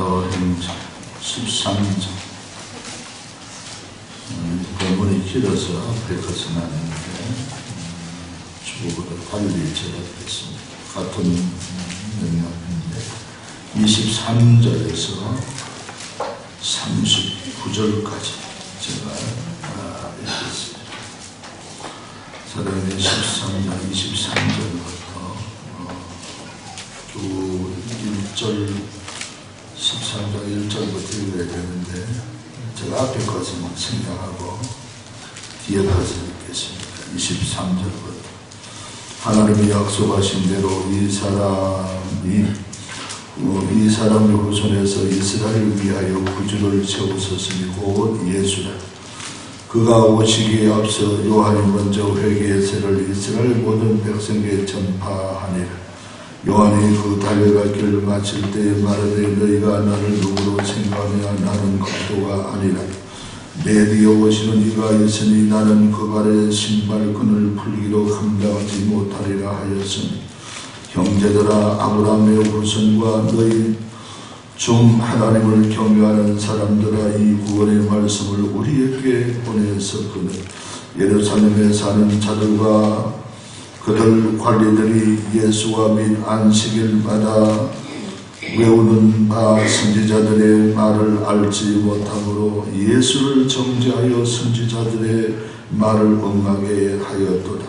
사도행전 13장. 본문이 길어서 앞에 것은 아닌데 주보보다 달리 제작했습니다. 같은 맥락인데 23절에서 39절까지 제가 읽겠습니다. 사도행전 13장 23절부터 또 1절 13장 1절부터 읽어야 되는데 제가 앞에 것은 생략하고 뒤에 것을 읽겠습니다. 23절부터 하나님이 약속하신 대로 이 사람의 후손에서 이스라엘을 위하여 구주를 세우셨으니 곧 예수라. 그가 오시기에 앞서 요한이 먼저 회개의 세를 이스라엘 모든 백성에게 전파하니라. 요한이 그 달려갈 길을 마칠 때에 말하되 너희가 나를 누구로 생각하냐 나는 그리스도가 아니라 내 뒤에 오시는 이가 있으니 나는 그 발에 신발끈을 풀기로 감당하지 못하리라 하였으니 형제들아 아브라함의 후손과 너희 중 하나님을 경외하는 사람들아 이 구원의 말씀을 우리에게 보내었거늘 예루살렘에 사는 자들과 그들 관리들이 예수와 및 안식일마다 외우는 바 선지자들의 말을 알지 못하므로 예수를 정죄하여 선지자들의 말을 응하게 하였도다.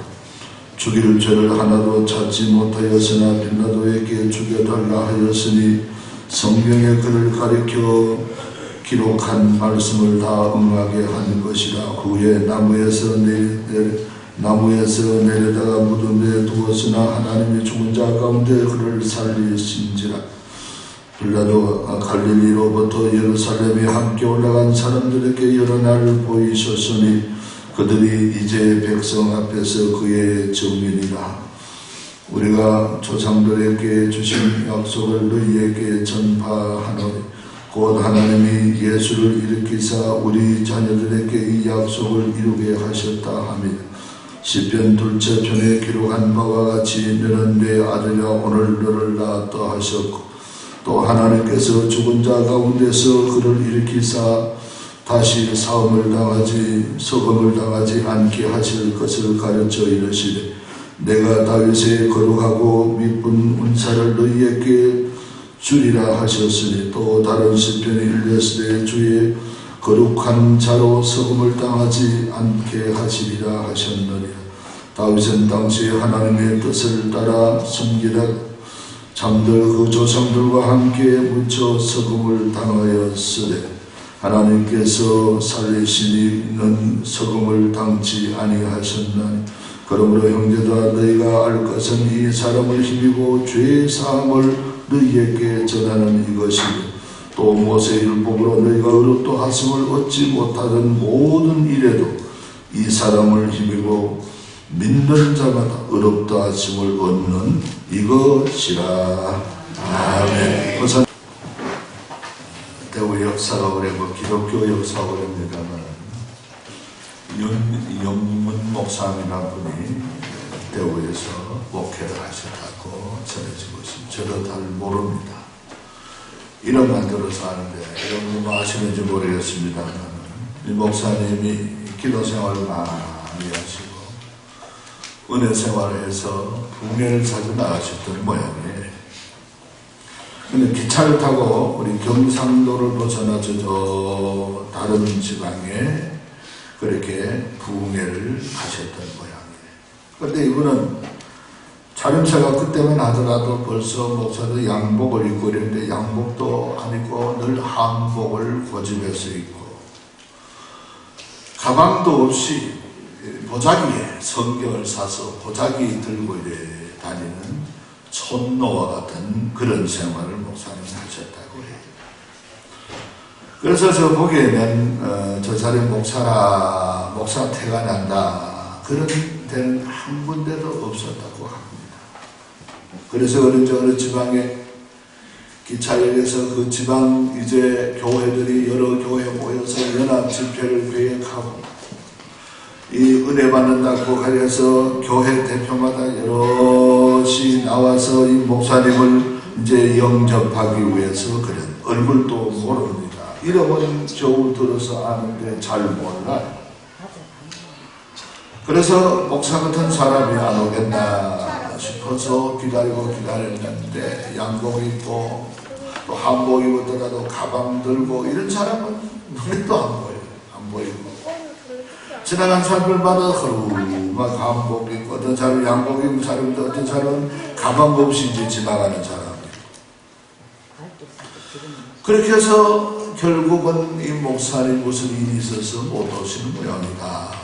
죽일 죄를 하나도 찾지 못하였으나 빌라도에게 죽여달라 하였으니 성경에 그를 가리켜 기록한 말씀을 다 응하게 한 것이라. 후에 나무에서 내려다가 무덤에 두었으나 하나님이 죽은 자 가운데 그를 살리신지라. 빌라도 갈릴리로부터 예루살렘에 함께 올라간 사람들에게 여러 날 보이셨으니 그들이 이제 백성 앞에서 그의 증인이라. 우리가 조상들에게 주신 약속을 너희에게 전파하노니 곧 하나님이 예수를 일으키사 우리 자녀들에게 이 약속을 이루게 하셨다 하며 시편 둘째 편에 기록한 바와 같이 너는 내 아들이라 오늘 너를 낳았다 하셨고 또 하나님께서 죽은 자 가운데서 그를 일으키사 다시 석음을 당하지 않게 하실 것을 가르쳐 이르시되 내가 다윗의 거룩하고 미쁜 은사를 너희에게 주리라 하셨으니 또 다른 시편에 일렀으되 주의 거룩한 자로 석음을 당하지 않게 하시리라 하셨느니라. 다윗은 당시 하나님의 뜻을 따라 섬기다 잠들 그 조상들과 함께 묻혀 석음을 당하였으되 하나님께서 살리시니는 석음을 당치 아니하셨나니 그러므로 형제들아 너희가 알 것은 이 사람을 힘입어 죄의 사함을 너희에게 전하는 이것이고 또 모세의 율법으로 너희가 의롭다 하심을 얻지 못하던 모든 일에도 이 사람을 힘입어 믿는 자마다 의롭다 하심을 얻는 이것이라. 아멘. 우선 대구 역사가 오래고 기독교 역사가 오래입니다만 윤영문 목사님이라는 분이 대구에서 목회를 하셨다고 전해지고 있습니다. 저도 잘 모릅니다. 이름만 들어서 아는데 이런 분 아시는지 모르겠습니다만 이 목사님이 기도 생활을 많이 하시고 은혜 생활을 해서 북면을 자주 나가셨던 모양이에요. 근데 기차를 타고 우리 경상도를 벗어나서 저 다른 지방에 그렇게 부흥회를 가셨던 모양이에요. 그런데 이분은 차림새가 그때만 하더라도 벌써 목사도 양복을 입고 이랬는데 양복도 안 입고 늘 한복을 고집해서 입고 가방도 없이 보자기에 성경을 사서 보자기 들고 이래 다니는 촌노와 같은 그런 생활을 목사님이 하셨다고 해요. 그래서 저 보기에는 저 자리 목사 태가 난다 그런 데는 한 군데도 없었다고 합니다. 그래서 어느 지방에 기차역에서 그 지방 이제 교회들이 여러 교회 모여서 연합 집회를 계획하고 이 은혜 받는다고 하여서 교회 대표마다 여럿이 나와서 이 목사님을 이제 영접하기 위해서 그런 얼굴도 모릅니다. 이름은 겨우 들어서 아는데 잘 몰라요. 그래서 목사 같은 사람이 안 오겠나 싶어서 기다렸는데 양복 입고 또 한복 입었더라도 가방 들고 이런 사람은 눈에도 안 보여요. 안 보이고 지나간 사람들마다 막 한복 입고 어떤 사람은 양복 입은 사람인데 어떤 사람은 가방 없이 이제 지나가는 사람이에요. 그렇게 해서 결국은 이 목사님 무슨 일이 있어서 못 오시는 모양이다.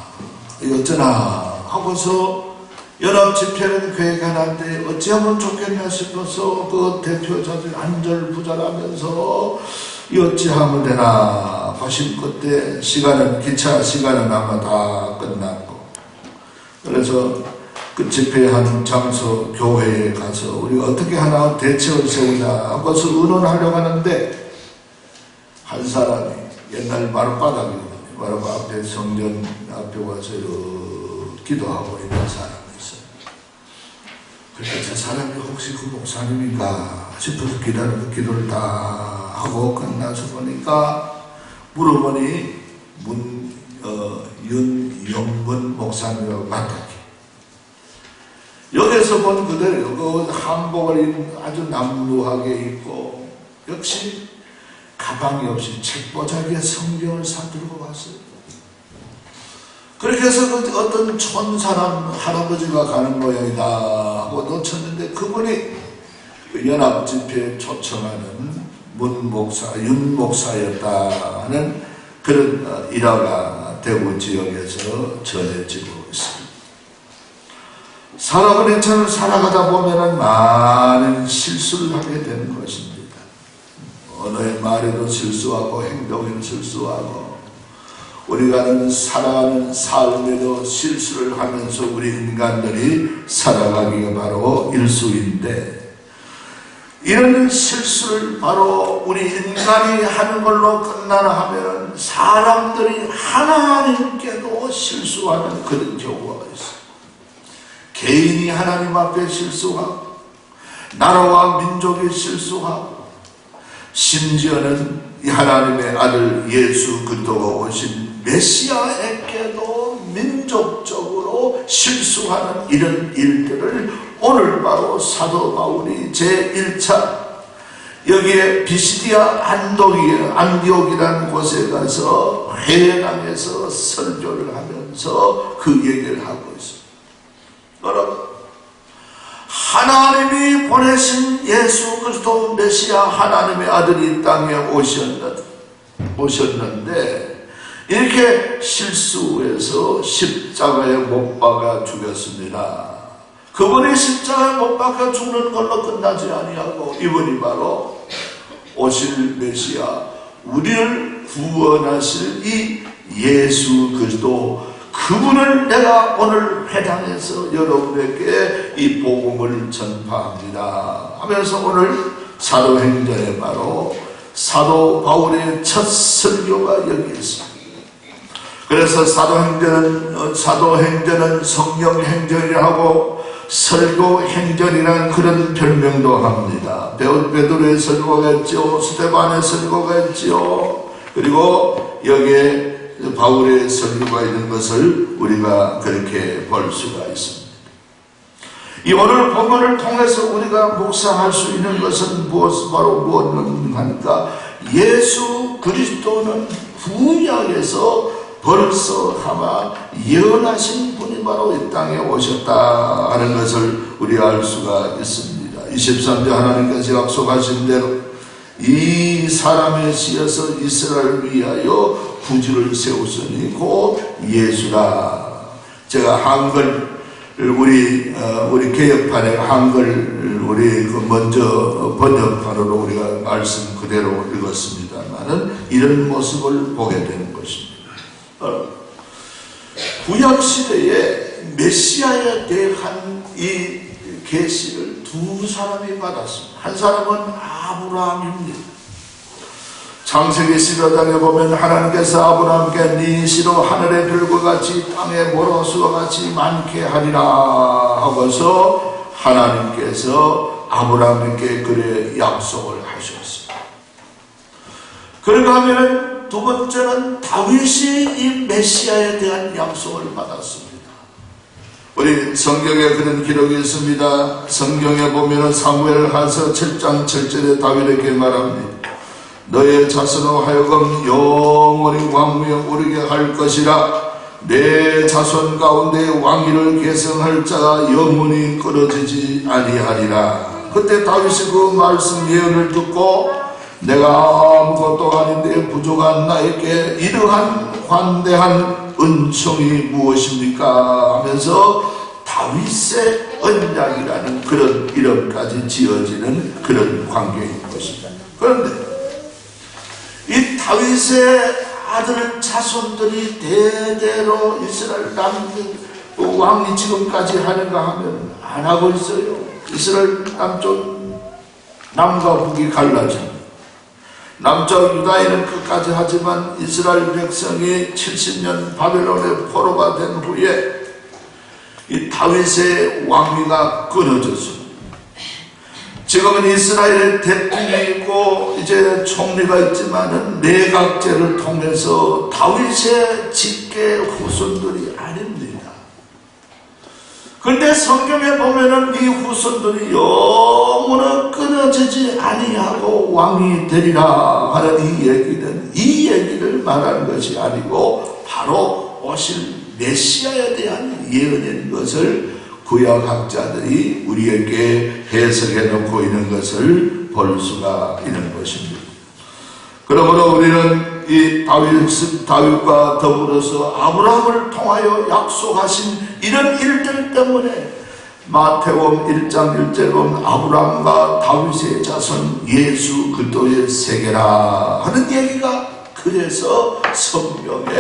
어쩌나 하고서 연합집회는 계획하는데 어찌하면 좋겠냐 싶어서 그 대표자들 안절부절하면서 어찌하면 되나 하신 그때 기차 시간은 아마 다 끝났고 그래서 그 집회하는 장소 교회에 가서 우리가 어떻게 하나 대책을 세우자 하고서 의논하려고 하는데 한 사람이 옛날 마룻바닥이거든요. 마룻바닥 앞에 성전 앞에 와서 기도하고 있는 사람이 있어요. 그래서 저 사람이 혹시 그 목사님인가 싶어서 기다리고 기도를 다 하고 끝나서 보니까 물어보니 윤영문 목사님이라고 맞다기. 여기서 본 그대로 그 한복을 아주 남루하게 입고 역시 가방이 없이 책보자기에 성경을 사들고 왔어요. 그렇게 해서 그 어떤 촌사람 할아버지가 가는 모양이다 하고 놓쳤는데 그분이 연합집회에 초청하는 윤 목사였다는 그런 일화가 대구 지역에서 전해지고 있습니다. 사람은 인생을 살아가다 보면 많은 실수를 하게 되는 것입니다. 언어의 말에도 실수하고 행동에도 실수하고 우리가 살아가는 삶에도 실수를 하면서 우리 인간들이 살아가기가 바로 일수인데 이런 실수를 바로 우리 인간이 하는 걸로 끝나나 하면 사람들이 하나님께도 실수하는 그런 경우가 있어요. 개인이 하나님 앞에 실수하고 나라와 민족이 실수하고 심지어는 하나님의 아들 예수 그리스도가 오신 메시아에게도 민족적으로 실수하는 이런 일들을 오늘 바로 사도 바울이 제1차 여기에 비시디아 안디옥이라는 곳에 가서 회당에서 설교를 하면서 그 얘기를 하고 있습니다. 여러분, 하나님이 보내신 예수 그리스도 메시아 하나님의 아들이 땅에 오셨는데 이렇게 실수해서 십자가에 못 박아 죽였습니다. 그분이 십자가에 못 박아 죽는 걸로 끝나지 아니하고 이분이 바로 오실 메시아 우리를 구원하실 이 예수 그리스도 그분을 내가 오늘 회당에서 여러분에게 이 복음을 전파합니다 하면서 오늘 사도행전에 바로 사도 바울의 첫 설교가 여기 있습니다. 그래서 사도행전은 성령행전이라고 설교행전이라는 그런 별명도 합니다. 베드로의 설교가 있죠. 스데반의 설교가 있죠. 그리고 여기에 바울의 설교가 있는 것을 우리가 그렇게 볼 수가 있습니다. 이 오늘 본문을 통해서 우리가 묵상할 수 있는 것은 바로 무엇인가? 예수 그리스도는 구약에서 벌써 아마 예언하신 분이 바로 이 땅에 오셨다 하는 것을 우리 알 수가 있습니다. 23절 하나님께서 약속하신 대로 이 사람의 씨에서 이스라엘을 위하여 구주를 세우시니 곧 예수라. 제가 한글 우리 개혁판의 한글 우리 먼저 번역판으로 우리가 말씀 그대로 읽었습니다만은 이런 모습을 보게 되는 것입니다. 구약 시대에 메시아에 대한 이 계시를 두 사람이 받았습니다. 한 사람은 아브라함입니다. 창세기 11장에 보면 하나님께서 아브라함께 네 씨로 하늘의 별과 같이 땅의 모로수와 같이 많게 하리라 하고서 하나님께서 아브라함에게 그래 약속을 하셨습니다. 그런가 하면 두 번째는 다윗이 이 메시아에 대한 약속을 받았습니다. 우리 성경에 그런 기록이 있습니다. 성경에 보면 사무엘하서 7장 7절에 다윗에게 말합니다. 너의 자손으로 하여금 영원히 왕위에 오르게 할 것이라. 내 자손 가운데 왕위를 계승할 자가 영원히 끊어지지 아니하리라. 그때 다윗이 그 말씀 예언을 듣고 내가 아무것도 아닌데 부족한 나에게 이러한 관대한 은총이 무엇입니까? 하면서 다윗의 언약이라는 그런 이름까지 지어지는 그런 관계인 것입니다. 그런데 이 다윗의 아들 자손들이 대대로 이스라엘 왕이 지금까지 하는가 하면 안 하고 있어요. 이스라엘 남쪽 남과 북이 갈라집니다. 남쪽 유다인은 끝까지 하지만 이스라엘 백성이 70년 바벨론의 포로가 된 후에 이 다윗의 왕위가 끊어졌습니다. 지금은 이스라엘의 대통령이 있고 이제 총리가 있지만은 내각제를 통해서 다윗의 직계 후손들이 아닙니다. 그런데 성경에 보면은 이 후손들이 영원히 끊어지지 아니하고 왕이 되리라 하는 이 얘기를 말하는 것이 아니고 바로 오실 메시아에 대한 예언인 것을 구약학자들이 우리에게 해석해 놓고 있는 것을 볼 수가 있는 것입니다. 그러므로 우리는 이 다윗과 더불어서 아브라함을 통하여 약속하신 이런 일들 때문에 마태복음 1장 1절에 보면 아브라함과 다윗의 자손 예수 그리스도의 세계라 하는 얘기가 그래서 성경에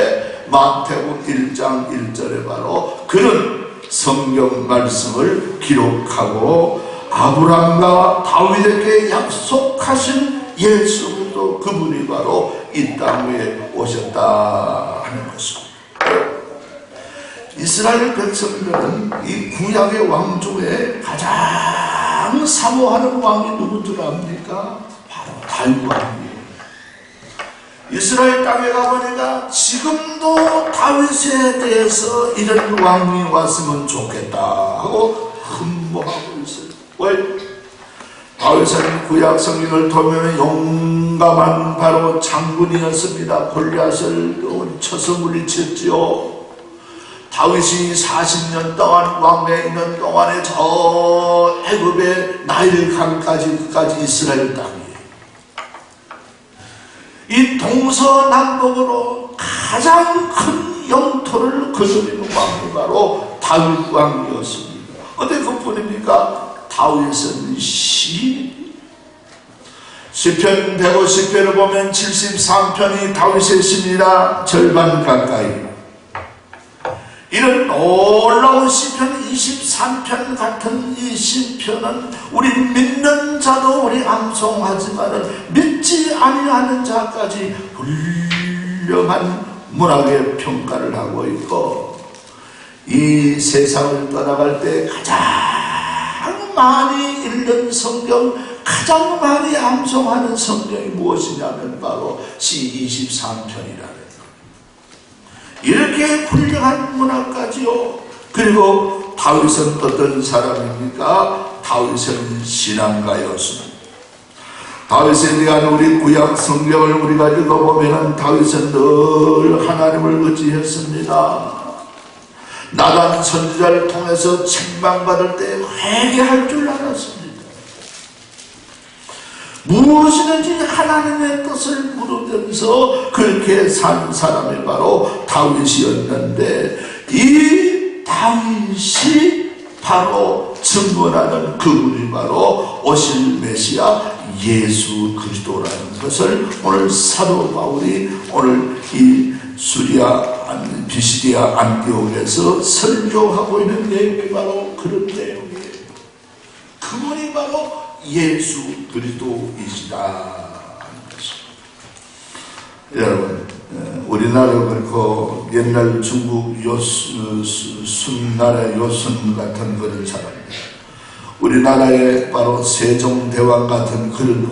마태복음 1장 1절에 바로 그런 성경 말씀을 기록하고 아브라함과 다윗에게 약속하신 예수 그리스도 그분이 바로 이 땅에 오셨다 하는 것입니다. 이스라엘 백성들은 이 구약의 왕 중에 가장 사모하는 왕이 누군 줄 압니까? 바로 다윗 왕이에요. 이스라엘 땅에 가보니까 지금도 다윗에 대해서 이런 왕이 왔으면 좋겠다 하고 흠모하고 있어요. 왜? 다윗은 구약 성경을 보면 용감한 바로 장군이었습니다. 골리앗을 쳐서 물리쳤지요. 다윗이 40년 동안 왕래에 있는 동안에 저 애굽의 나일 강까지 이스라엘 땅이에요. 이 동서남북으로 가장 큰 영토를 거스르는 왕이 바로 다윗 왕이었습니다. 어떻게 그뿐입니까? 다윗은 시편 150편을 보면 73편이 다윗의 시입니다. 절반 가까이. 이런 놀라운 시편 23편 같은 이 시편은 우리 믿는 자도 우리 암송하지만 믿지 아니하는 자까지 훌륭한 문학의 평가를 하고 있고 이 세상을 떠나갈 때 가장 많이 읽는 성경, 가장 많이 암송하는 성경이 무엇이냐면 바로 시 23편이라는 이렇게 훌륭한 문학까지요. 그리고 다윗은 어떤 사람입니까? 다윗은 신앙가였습니다. 다윗에 대한 우리 구약 성경을 우리가 읽어보면 다윗은 늘 하나님을 의지했습니다. 나단 선지자를 통해서 책망받을 때 회개할 줄 알았습니다. 무엇이든지 하나님의 뜻을 물으면서 그렇게 산 사람이 바로 다윗이었는데 이 다윗이 바로 증언하는 그분이 바로 오실 메시아 예수 그리스도라는 것을 오늘 사도 바울이 오늘 이 비시디아 안디옥에서 설교하고 있는 내용이 바로 그런 내용이에요. 그분이 바로 예수 그리스도이시다 하는 것입니다. 여러분, 우리나라도 그렇고 옛날 중국 순나라 요순 같은 그런 사람입니다. 우리나라에 바로 세종대왕 같은 그런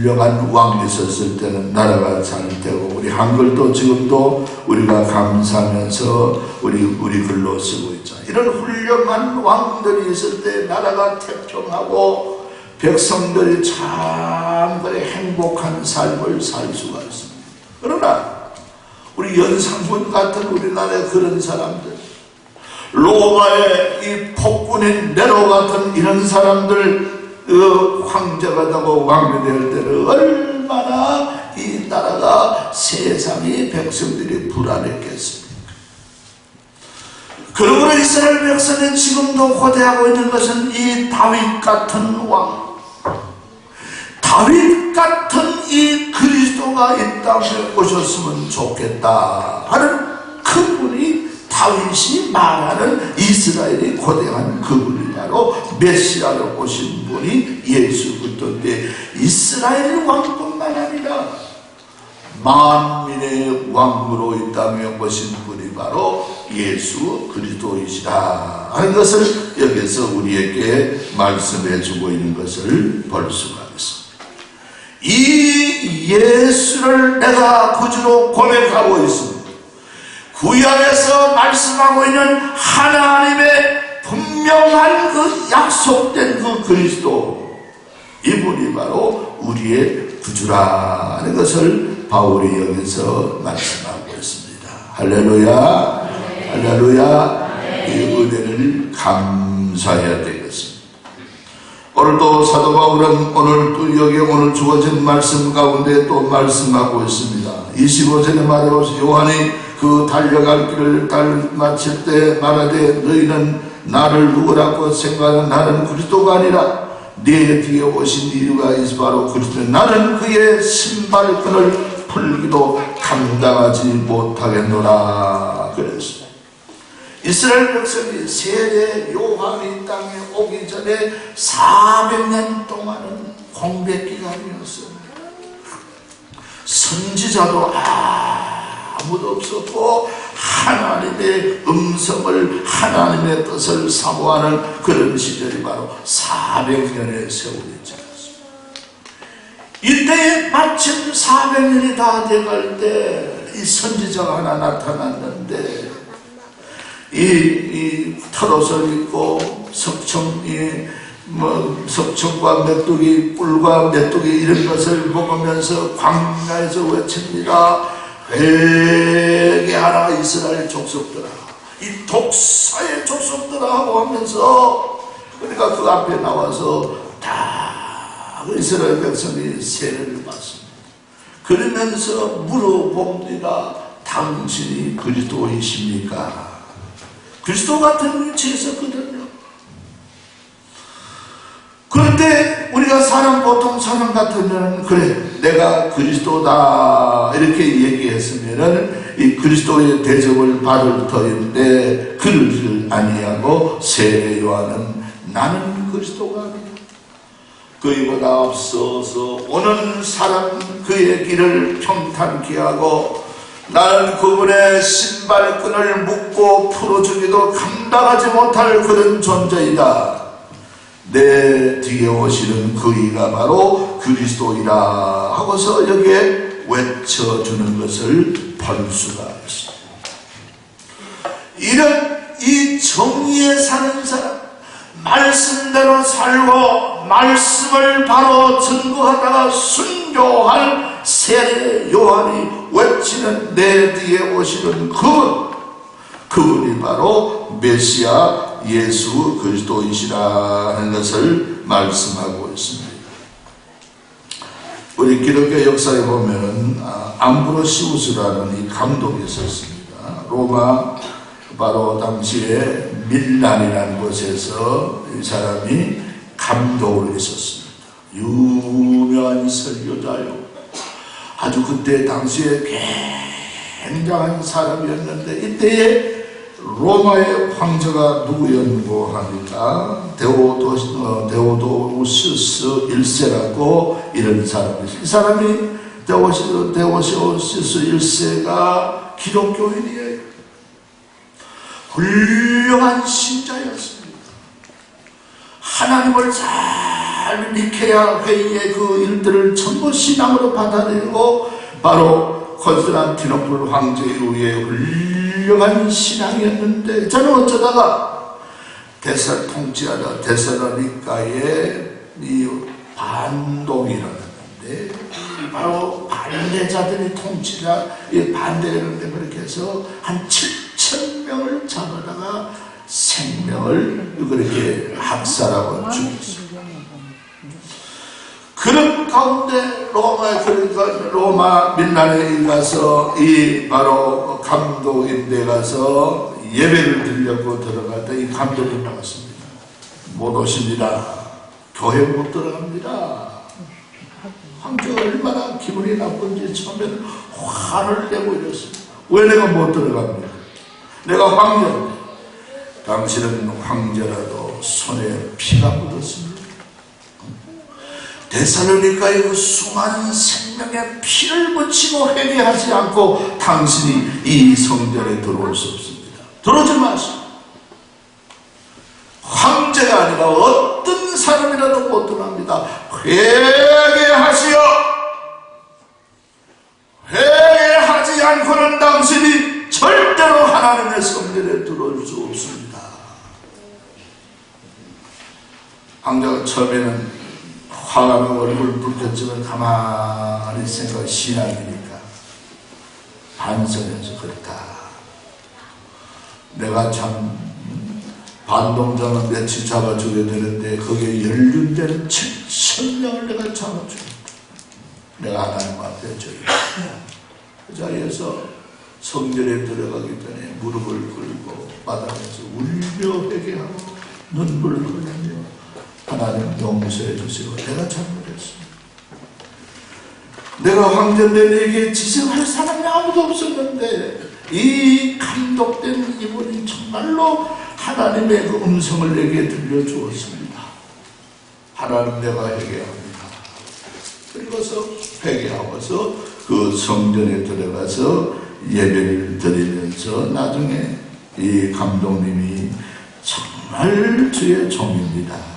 훌륭한 왕이 있었을 때는 나라가 잘 되고, 우리 한글도 지금도 우리가 감사하면서 우리 글로 쓰고 있죠. 이런 훌륭한 왕들이 있을 때 나라가 태평하고 백성들이 참 행복한 삶을 살 수가 있습니다. 그러나 우리 연산군 같은 우리나라의 그런 사람들, 로마의 이 폭군인 네로 같은 이런 사람들, 황제가 되고 왕이 될 때는 얼마나 이 나라가, 세상의 백성들이 불안했겠습니까? 그러므로 이스라엘 백성은 지금도 고대하고 있는 것은 이 다윗 같은 왕, 다윗 같은 이 그리스도가 이 땅에 오셨으면 좋겠다 하는 그분이, 다윗이 말하는 이스라엘이 고대한 그분이 바로 메시아로 오신 분이 예수 그리스도인데, 이스라엘 왕뿐만 아니라 만민의 왕으로 이 땅에 오신 분이 바로 예수 그리스도이시라 하는 것을 여기서 우리에게 말씀해 주고 있는 것을 볼 수가 있습니다. 이 예수를 내가 구주로 고백하고 있습니다. 구약에서 말씀하고 있는 하나님의 분명한 그 약속된 그 그리스도, 이분이 바로 우리의 구주라 하는 것을 바울이 여기서 말씀하고 있습니다. 할렐루야, 할렐루야. 이 은혜를 감사해야 되겠습니다. 오늘도 사도 바울은 오늘 주어진 말씀 가운데 또 말씀하고 있습니다. 25절에 말해보시, 요한이 그 달려갈 길을 마칠 때 말하되, 너희는 나를 누구라고 생각하는 나는 그리스도가 아니라 내 뒤에 오신 이유가 있어 바로 그리스도. 나는 그의 신발끈을 풀기도 감당하지 못하겠노라 그랬습니다. 이스라엘 백성이 세례 요한이 땅에 오기 전에 400년 동안은 공백 기간이었습니다. 선지자도 아무도 없었고, 하나님의 음성을, 하나님의 뜻을 사모하는 그런 시절이 바로 400년의 세월이 지났습니다. 이때에 마침 400년이 다 돼갈 때 이 선지자가 하나 나타났는데, 이 털옷을 입고 석청과 메뚜기, 꿀과 메뚜기 이런 것을 먹으면서 광야에서 외칩니다. 회개하라 이스라엘 족속들아, 이 독사의 족속들아 하고 하면서, 그러니까 그 앞에 나와서 다 이스라엘 백성이 세례를 받습니다. 그러면서 물어봅니다. 당신이 그리스도이십니까? 그리스도 같은 위치에 있었거든요. 그런데 우리가 보통 사람 같으면, 그래 내가 그리스도다 이렇게 얘기했으면은 이 그리스도의 대접을 받을 터인데, 그를 아니하고 세례 요한은 나는 그리스도가 아니다, 그이보다 앞서서 오는 사람 그의 길을 평탄케 하고, 나는 그분의 신발끈을 묶고 풀어주기도 감당하지 못할 그런 존재이다. 내 뒤에 오시는 그이가 바로 그리스도이라 하고서 여기에 외쳐주는 것을 볼 수가 있습니다. 이런 이 정의에 사는 사람, 말씀대로 살고 말씀을 바로 증거하다가 순교할 세례 요한이 외치는 내 뒤에 오시는 그분이 바로 메시아 예수 그리스도이시라는 것을 말씀하고 있습니다. 우리 기독교 역사에 보면은 암브로시우스라는 이 감독이 있었습니다. 로마 바로 당시에 밀란이라는 곳에서 이 사람이 감독을 했었습니다. 유명한 설교자요. 아주 그때 당시에 굉장한 사람이었는데, 이때에 로마의 황제가 누구였고 하니까 데오도시우스 1세라고 이런 사람이었어요. 이 사람이 데오도시우스 1세가 기독교인이에요. 훌륭한 신자였습니다. 하나님을 잘 니케아 회의의 그 일들을 전부 신앙으로 받아들이고 바로 콘스탄티노플 황제 이후에 훌륭한 신앙이었는데, 저는 어쩌다가 통치하다 데살로니가의 이 반동이 일어났는데, 바로 반대자들이 통치자 이 반대하는데, 그렇게 해서 한 7,000명을 잡아다가 생명을 그렇게 학살하고 죽였습니다. 그런 가운데 로마 밀란에 가서 이 바로 감독인데 가서 예배를 드리려고 들어갈 때 이 감독이 나왔습니다. 못 오십니다. 교회 못 들어갑니다. 황제가 얼마나 기분이 나쁜지 처음에는 화를 내고 이랬습니다. 왜 내가 못 들어갑니까? 내가 황제인데. 당신은 황제라도 손에 피가 묻었습니다. 데살로니가의 그 수많은 생명의 피를 묻히고 회개하지 않고 당신이 이 성전에 들어올 수 없습니다. 들어오지 마시오. 황제가 아니라 어떤 사람이라도 못 들어갑니다. 회개하시오. 회개하지 않고는 당신이 절대로 하나님의 성전에 들어올 수 없습니다. 황제가 처음에는 화가면 얼굴 붉혔지만 가만히 생각, 신앙이니까 반성해서 그렇다. 내가 참 반동자만 며칠 잡아주게 되는데 거기에 연륜되는 7,000명을 내가 잡아주겠다. 내가 하나님 앞에 그 자리에서 성전에 들어가기 전에 무릎을 꿇고 바닥에서 울며 회개하고 눈물을 흘리며 하나님 용서해 주시고 내가 잘못했습니다. 내가 황제인데 내게 지적할 사람이 아무도 없었는데 이 감독된 이분이 정말로 하나님의 그 음성을 내게 들려주었습니다. 하나님 내가 회개합니다. 그리고서 회개하고서 그 성전에 들어가서 예배를 드리면서 나중에 이 감독님이 정말 주의 종입니다.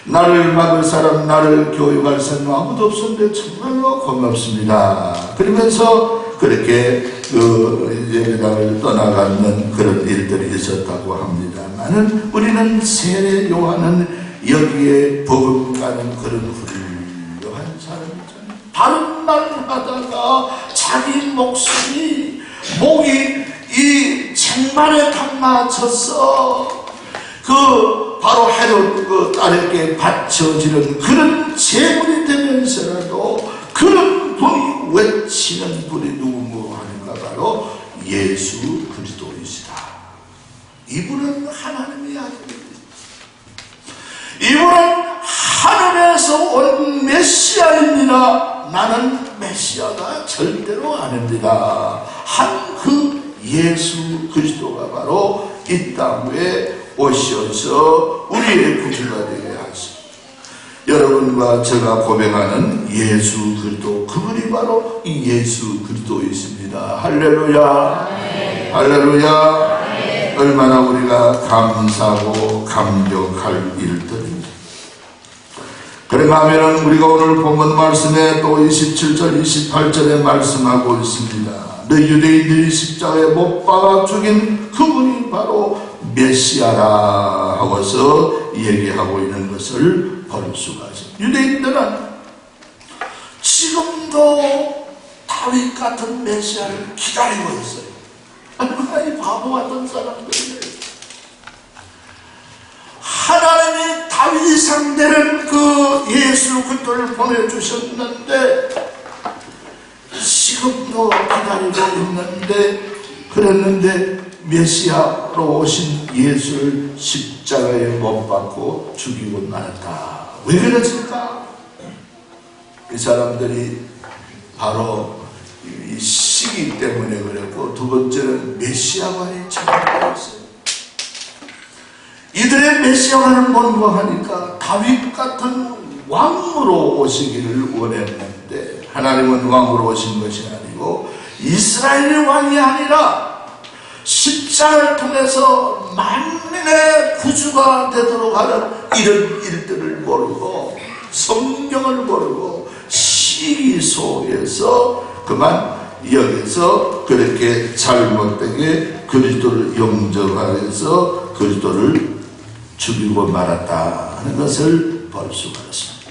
나를 막을 사람, 나를 교육할 사람 아무도 없었는데 정말로 고맙습니다. 그러면서 그렇게 그 예배당을 떠나가는 그런 일들이 있었다고 합니다만은 우리는 세례 요한은 여기에 버금가는 그런 훌륭한 사람이잖아요. 다른 말 하다가 자기 목이 이 쟁반에 탁 맞춰서 그 바로 헤롯 그 딸에게 바쳐지는 그런 제물이 되면서라도 그런 분이 외치는 분이 누구 하는가 바로 예수 그리스도이시다. 이분은 하나님의 아들입니다. 이분은 하늘에서 온 메시아입니다. 나는 메시아가 절대로 아닙니다. 한 그 예수 그리스도가 바로 이 땅에 오셔서 우리의 구주가 되게 하십니다. 여러분과 제가 고백하는 예수 그리스도, 그분이 바로 이 예수 그리스도이십니다. 할렐루야. 네. 할렐루야. 네. 얼마나 우리가 감사하고 감격할 일들입니다. 그러면 우리가 오늘 본문 말씀에 또 27절 28절에 말씀하고 있습니다. 너 유대인들이 십자가에 못 박아 죽인 그분이 바로 메시아라 하고서 얘기하고 있는 것을 볼 수가 있습니다. 유대인들은 지금도 다윗 같은 메시아를 기다리고 있어요. 얼마나 이 바보 같은 사람들이에요. 하나님이 다윗 상대는 그 예수 그리스도를 보내주셨는데 지금도 기다리고 있는데, 그랬는데 메시아로 오신 예수를 십자가에 못 박고 죽이고 말았다. 왜 그랬을까? 이 사람들이 바로 이 시기 때문에 그랬고, 두 번째는 메시아관이 잘못되었어요. 이들의 메시아관을 뭔가하니까 다윗 같은 왕으로 오시기를 원했는데, 하나님은 왕으로 오신 것이 아니고 이스라엘의 왕이 아니라 십자가를 통해서 만민의 구주가 되도록 하는 이런 일들을 모르고 성경을 모르고 시기 속에서 그만 여기서 그렇게 잘못되게 그리스도를 영접하여서 그리스도를 죽이고 말았다 하는 것을 볼 수가 있습니다.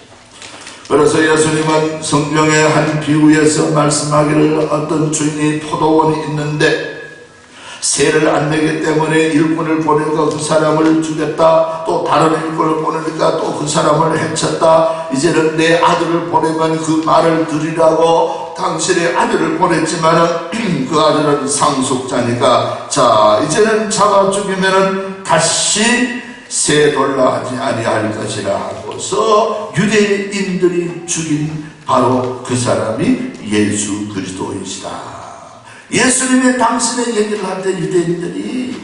그래서 예수님은 성경의 한 비유에서 말씀하기를 어떤 주인이 포도원이 있는데 세를 안 내기 때문에 일꾼을 보내니까 그 사람을 죽였다. 또 다른 일꾼을 보내니까 또 그 사람을 해쳤다. 이제는 내 아들을 보내면 그 말을 들으라고 당신의 아들을 보냈지만 그 아들은 상속자니까 자 이제는 잡아 죽이면은 다시 세 돌라 하지 아니할 것이라 하고서 유대인들이 죽인 바로 그 사람이 예수 그리스도이시다. 예수님의 당신의 얘기를 할 때 유대인들이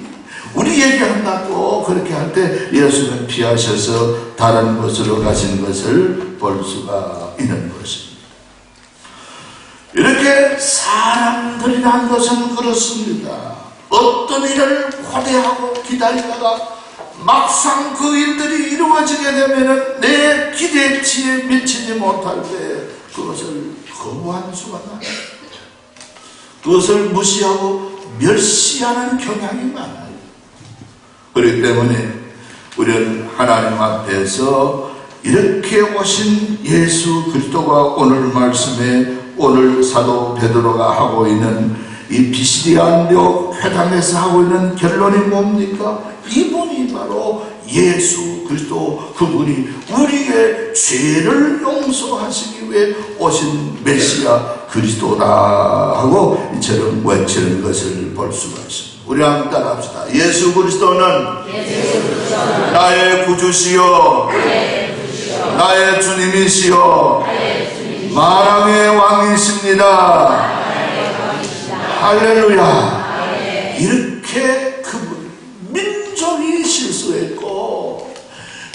우리 얘기한다고 그렇게 할 때 예수는 피하셔서 다른 곳으로 가신 것을 볼 수가 있는 것입니다. 이렇게 사람들이란 것은 그렇습니다. 어떤 일을 고대하고 기다리다가 막상 그 일들이 이루어지게 되면 내 기대치에 미치지 못할 때 그것을 거부하는 수가 나요. 그것을 무시하고 멸시하는 경향이 많아요. 그렇기 때문에 우리는 하나님 앞에서 이렇게 오신 예수 그리스도가 오늘 말씀에 오늘 사도 베드로가 하고 있는 이 비시디안교 회당에서 하고 있는 결론이 뭡니까? 이분이 바로 예수 그리스도 그분이 우리의 죄를 용서하시기 위해 오신 메시아 그리스도다 하고 이처럼 외치는 것을 볼 수가 있습니다. 우리 한번 따라합시다. 예수 그리스도는 나의 구주시요 나의 주님이시요 만왕의 왕이십니다. 할렐루야. 이렇게 그분 민족이 실수했고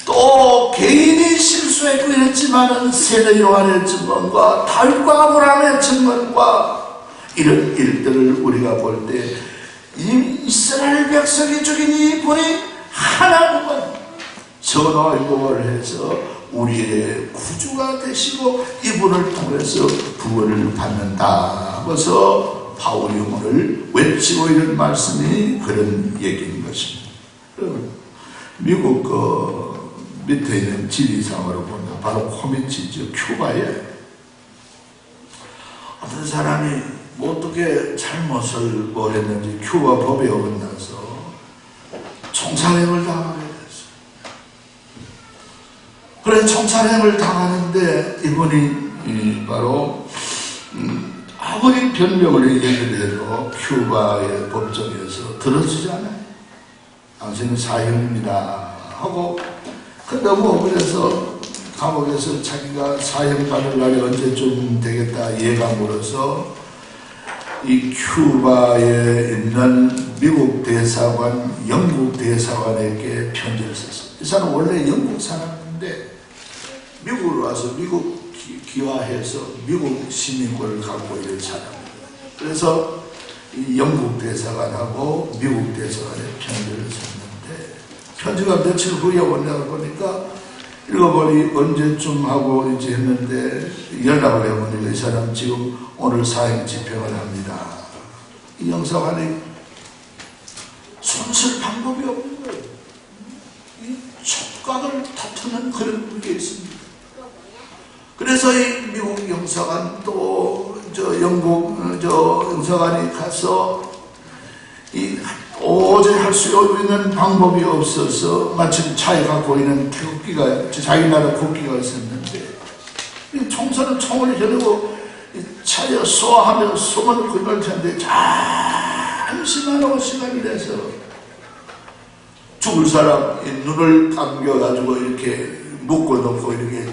또 개인이 실수했고 이랬지만은 세대 요한의 증언과 다윗과 아브라함의 증언과 이런 일들을 우리가 볼 때 이스라엘 백성이 죽인 이분이 하나님은 전화위복을 해서 우리의 구주가 되시고 이분을 통해서 구원을 받는다 하면서 바울이 오늘 외치고 있는 말씀이 그런 얘기인 것입니다. 미국 밑에 있는 지리상으로 보면 바로 코미치죠. 큐바에 어떤 사람이 어떻게 잘못을 했는지 큐바 법에 어긋나서 총살행을 당하게 됐어요. 그래서 총살행을 당하는데 이분이 바로 아무리 변명을 얘기를 해도 큐바의 법정에서 들어주지 않아요. 당신은 사형입니다 하고 너무 그래서 감옥에서 자기가 사형 받을 날이 언제쯤 되겠다 예감으로서 이 큐바에 있는 미국 대사관, 영국 대사관에게 편지를 썼어요. 이 사람은 원래 영국 사람인데 미국으로 와서 미국 기화해서 미국 시민권을 갖고 있는 사람입니다. 그래서 이 영국 대사관하고 미국 대사관에 편지를 썼는데 편지가 며칠 후에 온다고 보니까 읽어보니 언제쯤 하고 이제 했는데 연락을 해보니까 이 사람 지금 오늘 사형 집행을 합니다. 이 영사관이 손쓸 방법이 없는 거예요. 이 촉각을 다투는 그런 게 있습니다. 그래서 이 미국 영사관 또 영국 영사관이 가서 이 도저히 할 수 있는 방법이 없어서 마침 차에 갖고 있는 국기가 자기 나라 국기가 있었는데 이 총선은 총을 겨누고 차에 쏘하며 소문을 굴릴 텐데 잠시만 시간이 돼서 죽을 사람 눈을 감겨가지고 이렇게 묶어놓고 이렇게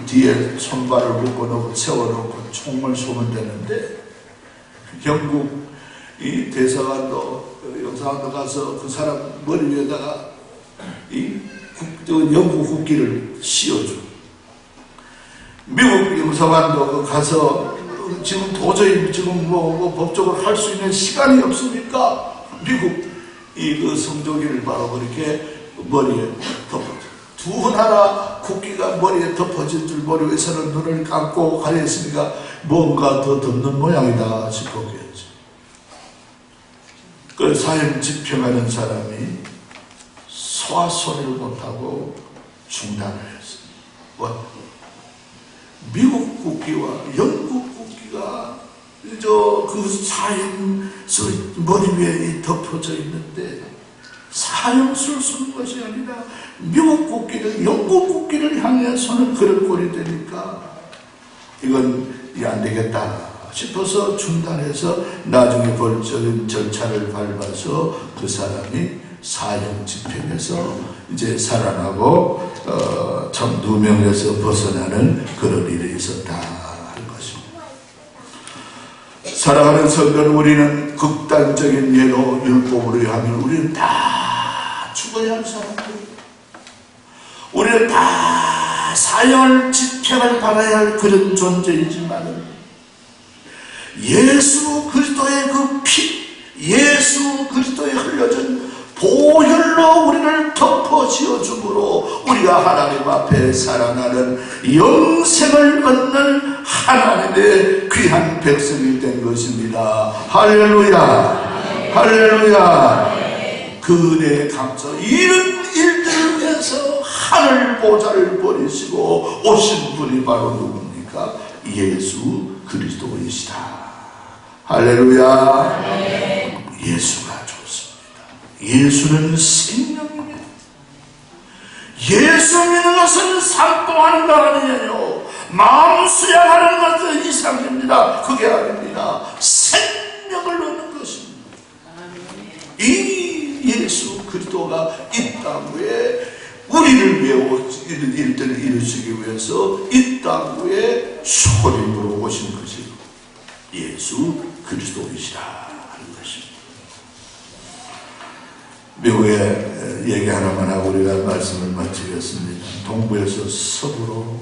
뒤에 손발을 묶어놓고 세워놓고 총을 쏘면 되는데 영국 이 대사관도 영사관도 가서 그 사람 머리 위에다가 이 영국 국기를 씌워줘. 미국 영사관도 가서 지금 도저히 지금 뭐 법적으로 할 수 있는 시간이 없으니까 미국 그 성조기를 바로 그렇게 머리에 덮어져. 두 나라 국기가 머리에 덮어진 줄 모르고 서는 눈을 감고 가렸으니까 뭔가 더 덮는 모양이다 싶었겠죠. 그 사형 집행하는 사람이 소화소리를 못하고 중단을 했어요. 미국 국기와 영국 국기가 그 사형 머리 위에 덮어져 있는데 사형수를 쓰는 것이 아니라 미국 국기를 영국 국기를 향해 손을 그런 꼴이 되니까 이건 안 되겠다 싶어서 중단해서 나중에 법적인 절차를 밟아서 그 사람이 사형 집행해서 이제 살아나고 참 누명에서 벗어나는 그런 일이 있었다 하는 것입니다. 살아가는 성도는 우리는 극단적인 예로 율법으로 하면 우리는 다 죽어야 할 사람들, 우리는 다 사형을 집행을 받아야 할 그런 존재이지만 예수 그리스도의 그 피, 예수 그리스도의 흘려진 보혈로 우리를 덮어 지어주므로 우리가 하나님 앞에 살아나는 영생을 얻는 하나님의 귀한 백성이 된 것입니다. 할렐루야, 할렐루야. 그 은혜에 감사. 이런 일들을 위해서 하늘 보좌를 버리시고 오신 분이 바로 누굽니까? 예수 그리스도이시다. 할렐루야. 예수가 예수는 생명입니다. 예수 믿는 것은 산동하는 것이 아니에요. 마음 수양하는 것은 이상입니다. 그게 아닙니다. 생명을 얻는 것입니다. 이 예수 그리스도가 이 땅에 우리를 위해 이런 일들을 이루시기 위해서 이 땅에 소림으로 오신 것이 예수 그리스도이시라. 미국에 얘기 하나만 하고 우리가 말씀을 마치겠습니다. 동부에서 서부로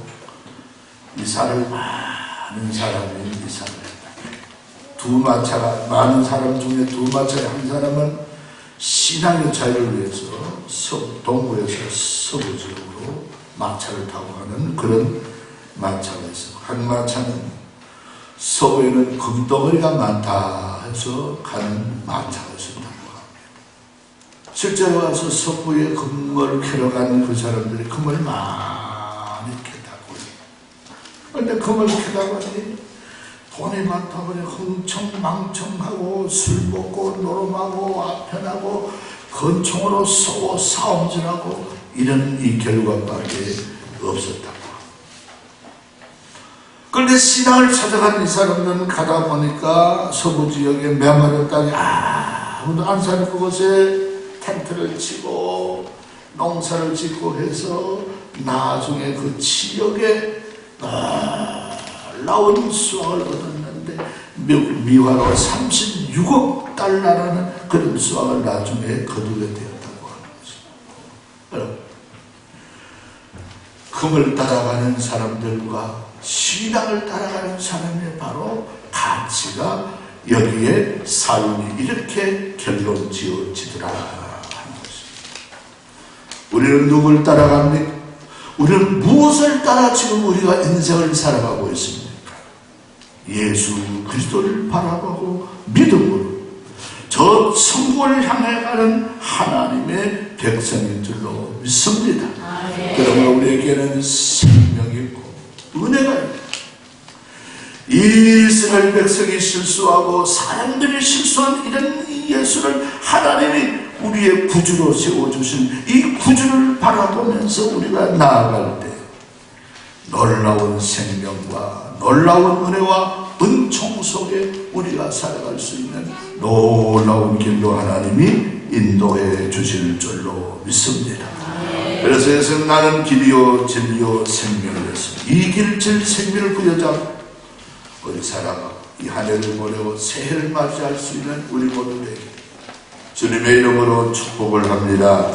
이사를 많은 사람이 이사를 했다. 두 마차가 많은 사람 중에 두 마차의 한 사람은 신앙의 자유를 위해서 동부에서 서부 지역으로 마차를 타고 가는 그런 마차가 있어요. 한 마차는 서부에는 금덩어리가 많다 해서 가는 마차가 있습니다. 실제로 와서 서부에 금을 캐러 가는 그 사람들이 금을 많이 캐다고. 그런데 금을 캐다 보니 돈이 많다 보니 흥청망청하고 술 먹고 노름하고 아편하고 권총으로 쏘고 싸움질하고 이런 이 결과밖에 없었다고. 그런데 신앙을 찾아간 이 사람들은 가다 보니까 서부 지역의 메마른 땅에 아무도 안 사는 그곳에 텐트를 치고 농사를 짓고 해서 나중에 그 지역에 놀라운 수확을 얻었는데 미화로 36억 달러라는 그런 수확을 나중에 거두게 되었다고 하는 것입니다. 금을 따라가는 사람들과 신앙을 따라가는 사람의 바로 가치가 여기에 사윤이 이렇게 결론 지어지더라. 우리는 누굴 따라갑니까? 우리는 무엇을 따라 지금 우리가 인생을 살아가고 있습니까? 예수 그리스도를 바라보고 믿음으로 저 천국을 향해 가는 하나님의 백성인 줄로 믿습니다. 그러므로 우리에게는 생명이 있고 은혜가 있고 이스라엘 백성이 실수하고 사람들이 실수한 이런 예수를 하나님이 우리의 구주로 세워주신 이 구주를 바라보면서 우리가 나아갈 때 놀라운 생명과 놀라운 은혜와 은총 속에 우리가 살아갈 수 있는 놀라운 길로 하나님이 인도해 주실 줄로 믿습니다. 그래서 예수는 나는 길이요 진리요 생명이었습니다. 이 길 질 생명을 부여잡고 우리 사람아 이 한 해를 보내고 새해를 맞이할 수 있는 우리 모두에게 주님의 이름으로 축복을 합니다.